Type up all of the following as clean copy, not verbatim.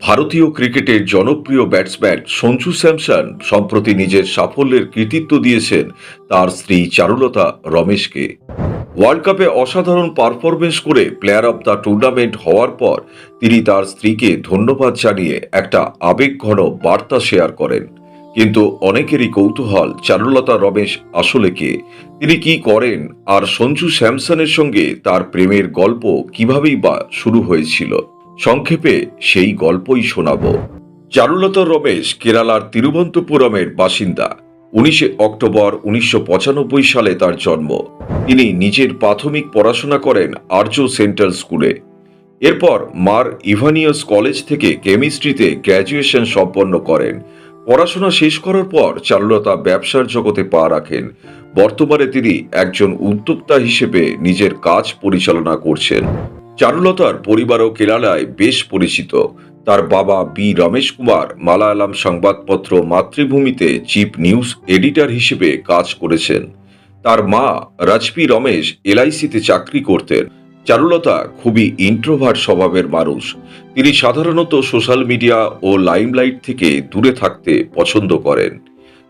ভারতীয় ক্রিকেটের জনপ্রিয় ব্যাটসম্যান সঞ্জু স্যামসন সম্প্রতি নিজের সাফল্যের কৃতিত্ব দিয়েছেন তার স্ত্রী চারুলতা রমেশকে। ওয়ার্ল্ড কাপে অসাধারণ পারফরমেন্স করে প্লেয়ার অব দ্য টুর্নামেন্ট হওয়ার পর তিনি তার স্ত্রীকে ধন্যবাদ জানিয়ে একটা আবেগঘন বার্তা শেয়ার করেন। কিন্তু অনেকেরই কৌতূহল, চারুলতা রমেশ আসলে কে, তিনি কি করেন, আর সঞ্জু স্যামসনের সঙ্গে তার প্রেমের গল্প কিভাবেই বা শুরু হয়েছিল। সংক্ষেপে সেই গল্পই শোনাব। চারুলতা রমেশ কেরালার তিরুবনন্তপুরমের বাসিন্দা। 19 অক্টোবর 1995 সালে তার জন্ম। তিনি নিজের প্রাথমিক পড়াশোনা করেন আর্য সেন্ট্রাল স্কুলে। এরপর মার ইভানিয়াস কলেজ থেকে কেমিস্ট্রিতে গ্র্যাজুয়েশন সম্পন্ন করেন। পড়াশোনা শেষ করার পর চারুলতা ব্যবসার জগতে পা রাখেন। বর্তমানে তিনি একজন উদ্যোক্তা হিসেবে নিজের কাজ পরিচালনা করছেন। চারুলতার পরিবারও কেরালায় বেশ পরিচিত। তার বাবা বি রমেশ কুমার মালায়ালাম সংবাদপত্র মাতৃভূমিতে চিফ নিউজ এডিটর হিসেবে কাজ করেছেন। তার মা রাজপি রমেশ এলআইসিতে চাকরি করতেন। চারুলতা খুবই ইন্ট্রোভার্ট স্বভাবের মানুষ। তিনি সাধারণত সোশ্যাল মিডিয়া ও লাইমলাইট থেকে দূরে থাকতে পছন্দ করেন।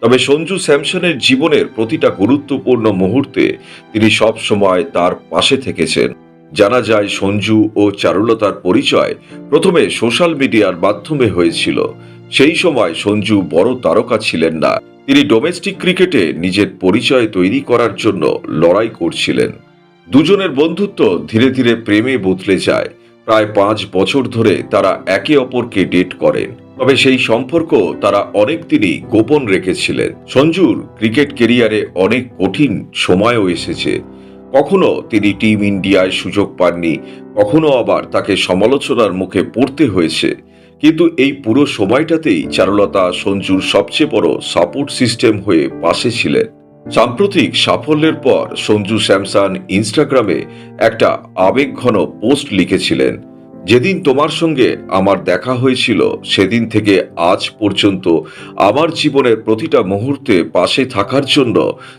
তবে সঞ্জু স্যামসনের জীবনের প্রতিটা গুরুত্বপূর্ণ মুহূর্তে তিনি সব সময় তার পাশে থেকেছেন। জানা যায় সঞ্জু ও চারুলতার পরিচয় প্রথমে সোশ্যাল মিডিয়ার মাধ্যমে হয়েছিল। সেই সময় সঞ্জু বড় তারকা ছিলেন না। তিনি ডোমেস্টিক ক্রিকেটে নিজের পরিচয় তৈরি করার জন্য লড়াই করছিলেন। দুজনের বন্ধুত্ব ধীরে ধীরে প্রেমে বদলে যায়। প্রায় 5 বছর ধরে তারা একে অপরকে ডেট করেন। তবে সেই সম্পর্ক তারা অনেক দিনই গোপন রেখেছিলেন। সঞ্জুর ক্রিকেট কেরিয়ারে অনেক কঠিন সময়ও এসেছে। কখনো তিনি টিম ইন্ডিয়ায় সুযোগ পাননি, কখনো আবার তাকে সমালোচনার মুখে পড়তে হয়েছে। কিন্তু এই পুরো সময়টাতেই চারুলতা সঞ্জুর সবচেয়ে বড় সাপোর্ট সিস্টেম হয়ে পাশে ছিলেন। সাম্প্রতিক সাফল্যের পর সঞ্জু স্যামসন ইনস্টাগ্রামে একটা আবেগঘন পোস্ট লিখেছিলেন, যেদিন তোমার সঙ্গে আমার দেখা হয়েছিল সেদিন থেকে আজ পর্যন্ত আমার জীবনের প্রতিটা মুহূর্তে পাশে থাকার জন্য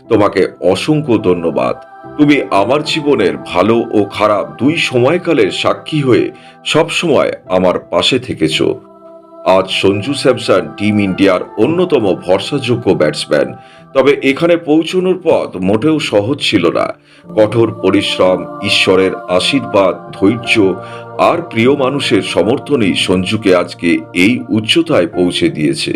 তোমাকে অসংখ্য ধন্যবাদ। তুমি আমার জীবনের ভালো ও খারাপ দুই সময়কালের সাক্ষী হয়ে সবসময় আমার পাশে থেকেছো। আজ সঞ্জু স্যামসন টিম ইন্ডিয়ার অন্যতম ভরসাযোগ্য ব্যাটসম্যান। তবে এখানে পৌঁছানোর পথ মোটেও সহজ ছিল না। কঠোর পরিশ্রম, ঈশ্বরের আশীর্বাদ, ধৈর্য আর প্রিয় মানুষের সমর্থনই সঞ্জুকে আজকে এই উচ্চতায় পৌঁছে দিয়েছে।